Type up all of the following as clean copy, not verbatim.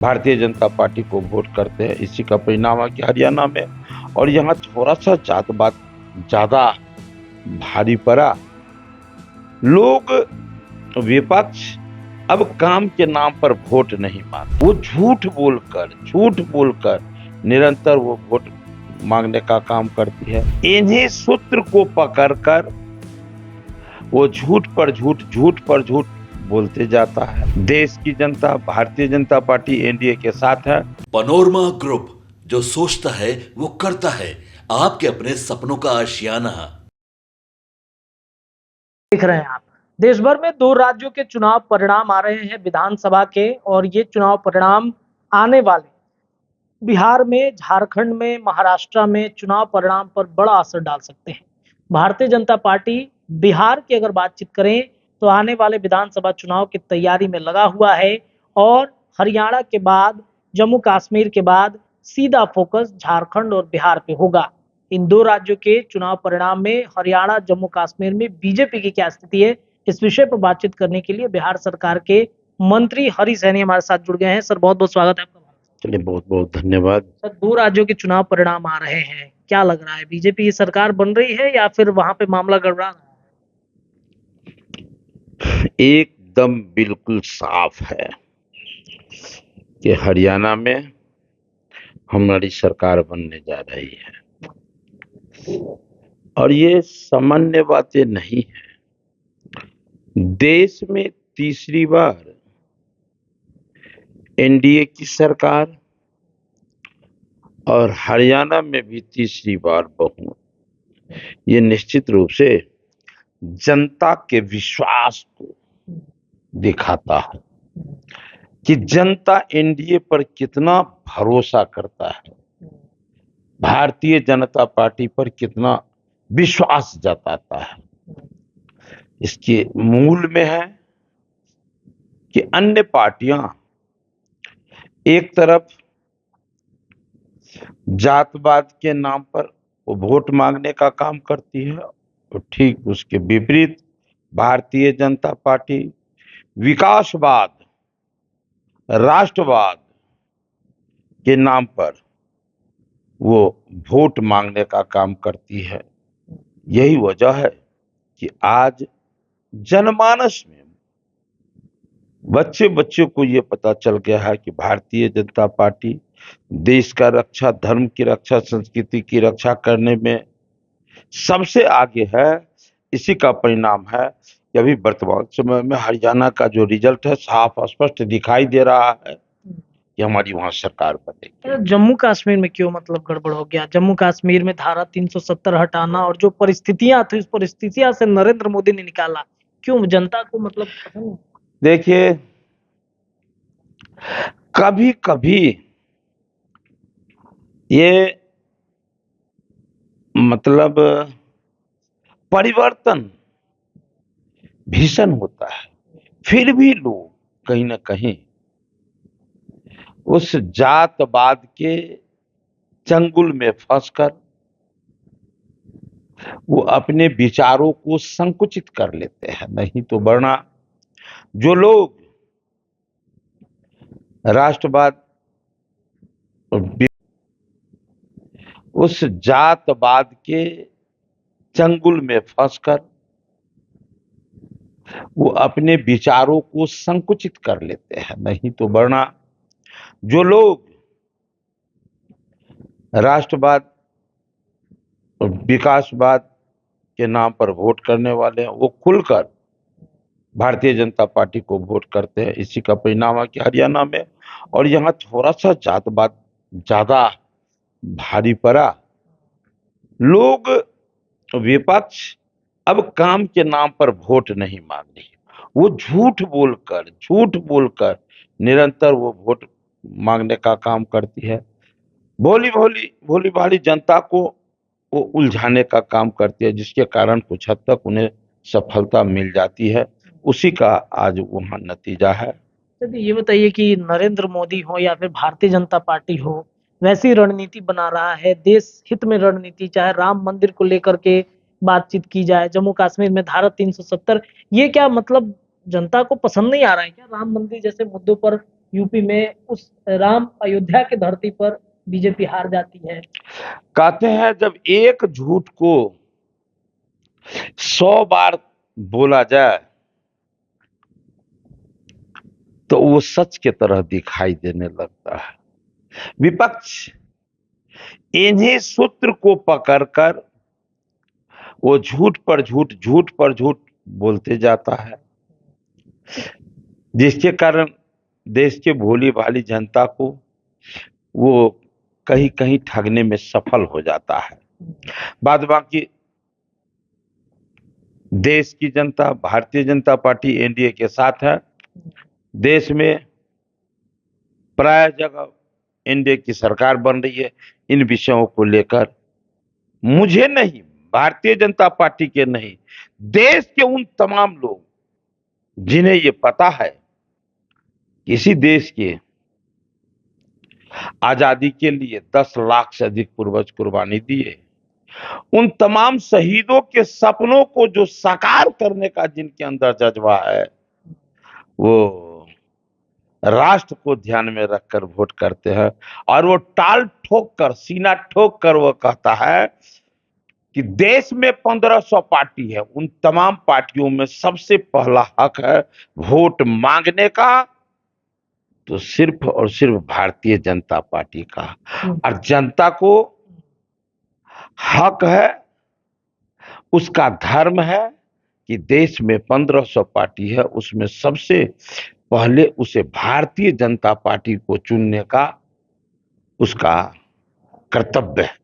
Bharatiya Janata party को vote करते हैं। इसी का परिणाम है कि हरियाणा में और यहाँ थोड़ा सा जातवाद ज्यादा भारी पड़ा। लोग विपक्ष अब काम के नाम पर वोट नहीं मांगते, वो झूठ बोलकर निरंतर वो वोट मांगने का काम करती है। इन्हीं सूत्र को पकड़कर वो झूठ पर झूठ बोलते जाता है। देश की जनता भारतीय जनता पार्टी एनडीए के साथ है। पनोरमा ग्रुप, जो सोचता है वो करता है। आपके अपने सपनों का आशियाना। देख रहे हैं आप, देश भर में 2 राज्यों के चुनाव परिणाम आ रहे हैं विधानसभा के, और ये चुनाव परिणाम आने वाले बिहार में, झारखंड में, महाराष्ट्र में चुनाव परिणाम पर बड़ा असर डाल सकते हैं। भारतीय जनता पार्टी बिहार की अगर बातचीत करें तो आने वाले विधानसभा चुनाव की तैयारी में लगा हुआ है, और हरियाणा के बाद, जम्मू कश्मीर के बाद सीधा फोकस झारखंड और बिहार पे होगा। इन 2 राज्यों के चुनाव परिणाम में हरियाणा, जम्मू कश्मीर में बीजेपी की क्या स्थिति है, इस विषय पर बातचीत करने के लिए बिहार सरकार के मंत्री हरि सैनी हमारे साथ जुड़ गए हैं। सर, बहुत बहुत स्वागत है आपका। चलिए, बहुत बहुत धन्यवाद। सर, 2 राज्यों के चुनाव परिणाम आ रहे हैं, क्या लग रहा है, बीजेपी की सरकार बन रही है या फिर वहां पे मामला गड़बड़ा रहा है? एकदम बिल्कुल साफ है कि हरियाणा में हमारी सरकार बनने जा रही है, और ये सामान्य बातें नहीं है। देश में तीसरी बार एनडीए की सरकार और हरियाणा में भी तीसरी बार बहुमत, ये निश्चित रूप से जनता के विश्वास को दिखाता है कि जनता एनडीए पर कितना भरोसा करता है, भारतीय जनता पार्टी पर कितना विश्वास जताता है। इसके मूल में है कि अन्य पार्टियां एक तरफ जातवाद के नाम पर वो वोट मांगने का काम करती है, और ठीक उसके विपरीत भारतीय जनता पार्टी विकासवाद, राष्ट्रवाद के नाम पर वो वोट मांगने का काम करती है। यही वजह है कि आज जनमानस में बच्चे को ये पता चल गया है कि भारतीय जनता पार्टी देश का रक्षा, धर्म की रक्षा, संस्कृति की रक्षा करने में सबसे आगे है। इसी का परिणाम है कि अभी वर्तमान समय में हरियाणा का जो रिजल्ट है, साफ स्पष्ट दिखाई दे रहा है कि हमारी वहां सरकार बनेगी। जम्मू कश्मीर में क्यों गड़बड़ हो गया? जम्मू कश्मीर में धारा 370 हटाना और जो परिस्थितियां थी, उस परिस्थितियां से नरेंद्र मोदी ने निकाला, क्यों जनता को पसंद नहीं? देखिए, कभी कभी ये परिवर्तन भीषण होता है, फिर भी लोग कहीं ना कहीं उस जातवाद के चंगुल में फंसकर वो अपने विचारों को संकुचित कर लेते हैं। नहीं तो वरना जो लोग राष्ट्रवाद उस जातवाद के चंगुल में फंसकर वो अपने विचारों को संकुचित कर लेते हैं। नहीं तो वरना जो लोग राष्ट्रवाद और विकासवाद के नाम पर वोट करने वाले हैं, वो खुलकर भारतीय जनता पार्टी को वोट करते हैं। इसी का परिणाम है कि हरियाणा में और यहाँ थोड़ा सा जातवाद ज्यादा भारी पड़ा। लोग विपक्ष अब काम के नाम पर वोट नहीं मांग रही, वो झूठ बोलकर निरंतर वो वोट मांगने का काम करती है। भोली भाली जनता को वो उलझाने का काम करती है, जिसके कारण कुछ हद तक उन्हें सफलता मिल जाती है। उसी का आज वहां नतीजा है। ये बताइए कि नरेंद्र मोदी हो या फिर भारतीय जनता पार्टी हो, वैसी रणनीति बना रहा है, देश हित में रणनीति, चाहे राम मंदिर को लेकर के बातचीत की जाए, जम्मू कश्मीर में धारा 370, ये क्या जनता को पसंद नहीं आ रहा है क्या? राम मंदिर जैसे मुद्दों पर यूपी में उस राम अयोध्या की धरती पर बीजेपी हार जाती है? कहते हैं जब एक झूठ को 100 बार बोला जाए तो वो सच की तरह दिखाई देने लगता है। विपक्ष इन्हीं सूत्र को पकड़कर वो झूठ पर झूठ बोलते जाता है, जिसके कारण देश के भोली भाली जनता को वो कहीं कहीं ठगने में सफल हो जाता है। बाद बाकी देश की जनता भारतीय जनता पार्टी एनडीए के साथ है। देश में प्राय जगह एनडीए की सरकार बन रही है। इन विषयों को लेकर मुझे नहीं, भारतीय जनता पार्टी के नहीं, देश के उन तमाम लोग जिन्हें ये पता है किसी देश के आजादी के लिए 10 लाख से अधिक पूर्वज कुर्बानी दिए, उन तमाम शहीदों के सपनों को जो साकार करने का जिनके अंदर जज्बा है, वो राष्ट्र को ध्यान में रखकर वोट करते हैं। और वो टाल ठोक कर, सीना ठोक कर वो कहता है कि देश में 1500 पार्टी है, उन तमाम पार्टियों में सबसे पहला हक है वोट मांगने का, तो सिर्फ और सिर्फ भारतीय जनता पार्टी का। और जनता को हक है, उसका धर्म है कि देश में 1500 पार्टी है, उसमें सबसे पहले उसे भारतीय जनता पार्टी को चुनने का उसका कर्तव्य है।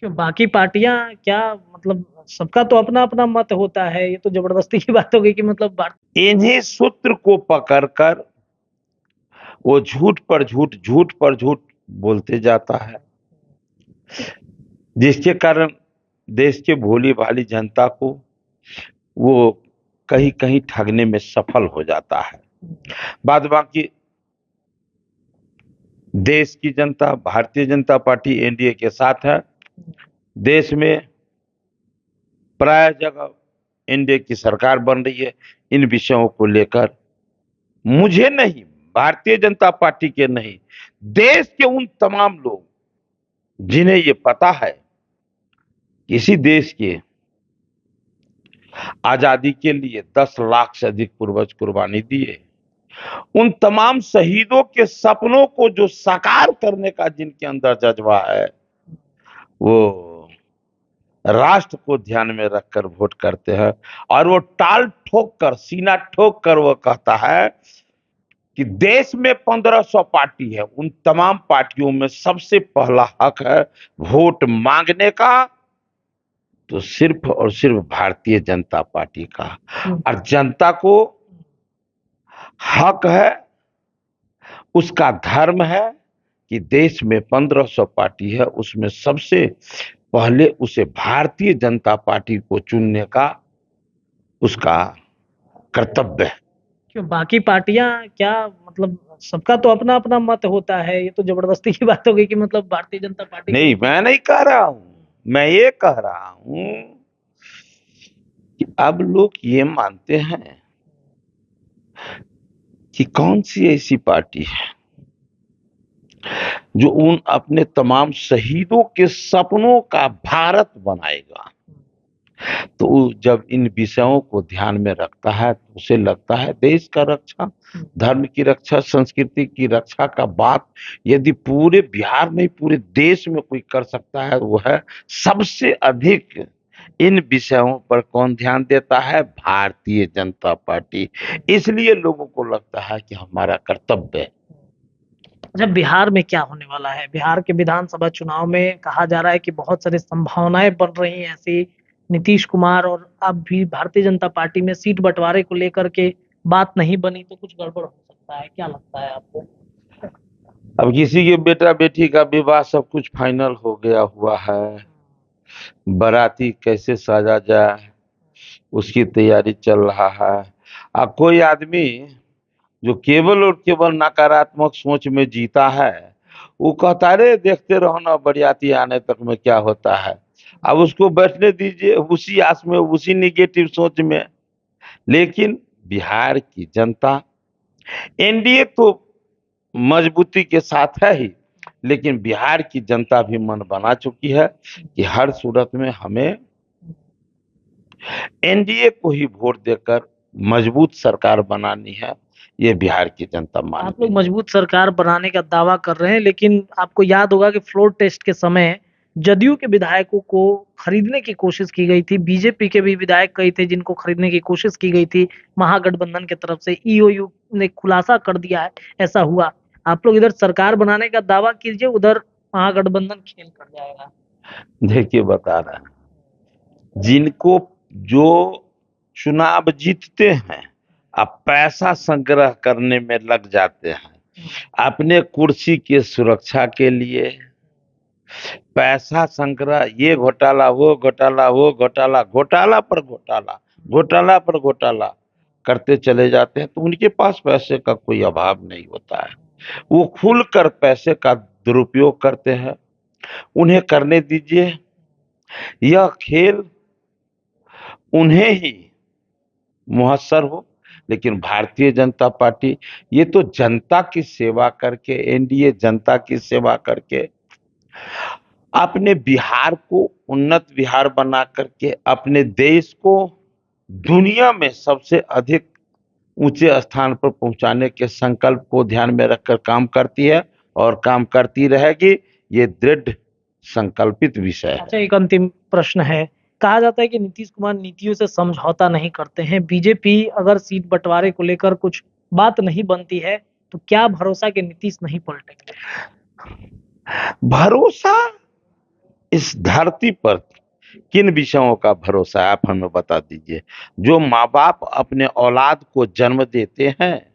क्यों बाकी पार्टियां क्या, मतलब सबका तो अपना अपना मत होता है, ये तो जबरदस्ती की बात हो गई कि मतलब इन्हीं सूत्र को पकड़कर वो झूठ पर झूठ बोलते जाता है, जिसके कारण देश के भोली भाली जनता को वो कहीं कहीं ठगने में सफल हो जाता है। बाद बाकी देश की जनता भारतीय जनता पार्टी एनडीए के साथ है। देश में प्राय जगह एनडीए की सरकार बन रही है। इन विषयों को लेकर मुझे नहीं, भारतीय जनता पार्टी के नहीं, देश के उन तमाम लोग जिन्हें ये पता है किसी देश के आजादी के लिए 10 लाख से अधिक पूर्वज कुर्बानी दिए, उन तमाम शहीदों के सपनों को जो साकार करने का जिनके अंदर जज्बा है, वो राष्ट्र को ध्यान में रखकर वोट करते हैं। और वो टाल ठोक कर, सीना ठोक कर वो कहता है कि देश में 1500 पार्टी है, उन तमाम पार्टियों में सबसे पहला हक है वोट मांगने का, तो सिर्फ और सिर्फ भारतीय जनता पार्टी का। और जनता को हक है, उसका धर्म है कि देश में 1500 पार्टी है, उसमें सबसे पहले उसे भारतीय जनता पार्टी को चुनने का उसका कर्तव्य है। क्यों बाकी पार्टियां क्या, मतलब सबका तो अपना अपना मत होता है, ये तो जबरदस्ती की बात हो गई कि मतलब भारतीय जनता पार्टी नहीं, मैं नहीं कह रहा हूं, मैं ये कह रहा हूं कि अब लोग ये मानते हैं कि कौन सी ऐसी पार्टी है जो उन अपने तमाम शहीदों के सपनों का भारत बनाएगा। तो जब इन विषयों को ध्यान में रखता है तो उसे लगता है देश का रक्षा, धर्म की रक्षा, संस्कृति की रक्षा का बात यदि पूरे बिहार में पूरे देश में कोई कर सकता है वो है सबसे अधिक। इन विषयों पर कौन ध्यान देता है? भारतीय जनता पार्टी। इसलिए लोगों को लगता है कि हमारा कर्तव्य है। जब बिहार में क्या होने वाला है? बिहार के विधानसभा चुनाव में कहा जा रहा है कि बहुत सारी संभावनाएं बन रही हैं ऐसी, नीतीश कुमार और अब भी भारतीय जनता पार्टी में सीट बंटवारे को लेकर के बात नहीं बनी तो कुछ गड़बड़ हो सकता है, क्या लगता है आपको? अब किसी के बेटा बेटी का विवाह सब कुछ फाइनल हो गया हुआ है, बाराती कैसे साजा जाए उसकी तैयारी चल रहा है। अब कोई आदमी जो केवल और केवल नकारात्मक सोच में जीता है वो कहता है देखते रहो ना बरियाती आने तक में क्या होता है। अब उसको बैठने दीजिए उसी आस में, उसी निगेटिव सोच में। लेकिन बिहार की जनता एनडीए तो मजबूती के साथ है ही, लेकिन बिहार की जनता भी मन बना चुकी है कि हर सूरत में हमें एनडीए को ही वोट देकर मजबूत सरकार बनानी है। ये बिहार की जनता मान आप लोग गई। मजबूत सरकार बनाने का दावा कर रहे हैं, लेकिन आपको याद होगा कि फ्लोर टेस्ट के समय जदयू के विधायकों को खरीदने की कोशिश की गई थी। बीजेपी के भी विधायक कई थे जिनको खरीदने की कोशिश की गई थी महागठबंधन की तरफ से। ईओयू ने खुलासा कर दिया है ऐसा हुआ। आप लोग इधर सरकार बनाने का दावा कीजिए, उधर महागठबंधन खेल कर जाएगा। देखिए बता रहे हैं, जिनको जो चुनाव जीतते हैं अब पैसा संग्रह करने में लग जाते हैं अपने कुर्सी की सुरक्षा के लिए। पैसा संग्रह, ये घोटाला वो घोटाला वो घोटाला, घोटाला पर घोटाला, घोटाला पर घोटाला करते चले जाते हैं, तो उनके पास पैसे का कोई अभाव नहीं होता है। वो खुलकर पैसे का दुरुपयोग करते हैं, उन्हें करने दीजिए। यह खेल उन्हें ही मुयस्सर हो, लेकिन भारतीय जनता पार्टी ये तो जनता की सेवा करके, एनडीए जनता की सेवा करके अपने बिहार को उन्नत बिहार बना करके अपने देश को दुनिया में सबसे अधिक ऊंचे स्थान पर पहुंचाने के संकल्प को ध्यान में रखकर काम करती है और काम करती रहेगी। ये दृढ़ संकल्पित विषय है। अच्छा, एक अंतिम प्रश्न है। कहा जाता है कि नीतीश कुमार नीतियों से समझौता नहीं करते हैं। बीजेपी अगर सीट बंटवारे को लेकर कुछ बात नहीं बनती है तो क्या भरोसा कि नीतीश नहीं पलटेंगे? भरोसा इस धरती पर किन विषयों का भरोसा है, आप हमें बता दीजिए। जो माँ बाप अपने औलाद को जन्म देते हैं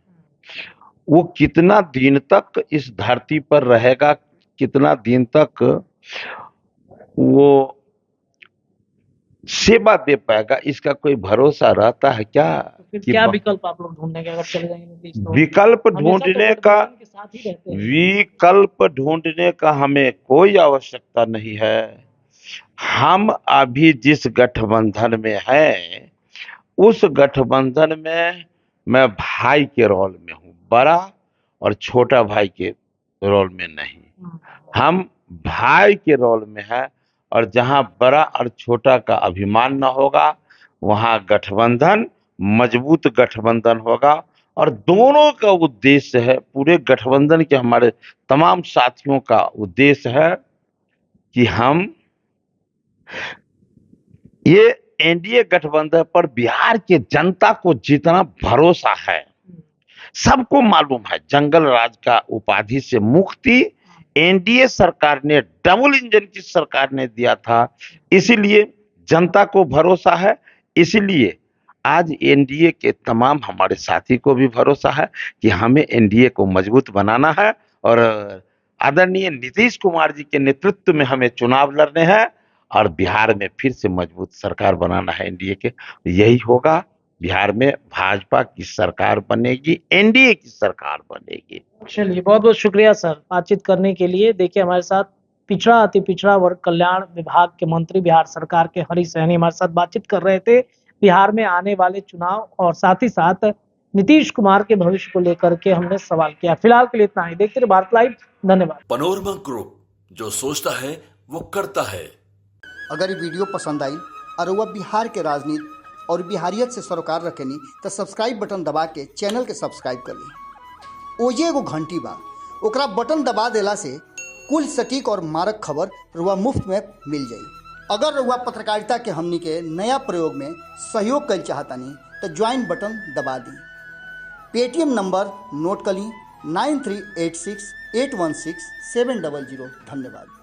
वो कितना दिन तक इस धरती पर रहेगा, कितना दिन तक वो सेवा दे पाएगा, इसका कोई भरोसा रहता है क्या? तो फिर कि क्या विकल्प आप लोग ढूंढने के अगर चले जाएंगे नीतीश तो? विकल्प हमेशा तो ढूंढने का गठबंधन के साथ ही रहते हैं। विकल्प ढूंढने का हमें कोई आवश्यकता नहीं है। हम अभी जिस गठबंधन में हैं उस गठबंधन में मैं भाई के रोल में हूँ, बड़ा और छोटा भाई के रोल में नहीं। हम भाई के रोल में हैं और जहां बड़ा और छोटा का अभिमान न होगा वहां गठबंधन मजबूत गठबंधन होगा। और दोनों का उद्देश्य है, पूरे गठबंधन के हमारे तमाम साथियों का उद्देश्य है कि हम ये एनडीए गठबंधन पर बिहार के जनता को जितना भरोसा है, सबको मालूम है जंगल राज का उपाधि से मुक्ति एनडीए सरकार ने, डबल इंजन की सरकार ने दिया था, इसीलिए जनता को भरोसा है। इसीलिए आज एनडीए के तमाम हमारे साथी को भी भरोसा है कि हमें एनडीए को मजबूत बनाना है और आदरणीय नीतीश कुमार जी के नेतृत्व में हमें चुनाव लड़ने हैं और बिहार में फिर से मजबूत सरकार बनाना है एनडीए के। यही होगा, बिहार में भाजपा की सरकार बनेगी, एनडीए की सरकार बनेगी। चलिए, बहुत बहुत शुक्रिया सर बातचीत करने के लिए। देखिए, हमारे साथ पिछड़ा अति पिछड़ा वर्ग कल्याण विभाग के मंत्री बिहार सरकार के हरीश सहनी हमारे साथ बातचीत कर रहे थे बिहार में आने वाले चुनाव और साथ ही साथ नीतीश कुमार के भविष्य को लेकर के हमने सवाल किया। फिलहाल के लिए इतना ही। देखते रहिए भारत लाइव। धन्यवाद। पनोरमा ग्रुप, जो सोचता है वो करता है। अगर ये वीडियो पसंद आई और वह बिहार के राजनीति और बिहारियत से सरोकार रखेनी तो सब्सक्राइब बटन दबा के चैनल के सब्सक्राइब कर ली। ओजे एगो घंटी बा, ओकरा बटन दबा देला से कुल सटीक और मारक खबर रुआ मुफ्त में मिल जाई। अगर रुआ पत्रकारिता के हमनी के नया प्रयोग में सहयोग कर चाहतानी तो ज्वाइन बटन दबा दी। पेटीएम नंबर नोट कर ली 9386816700। धन्यवाद।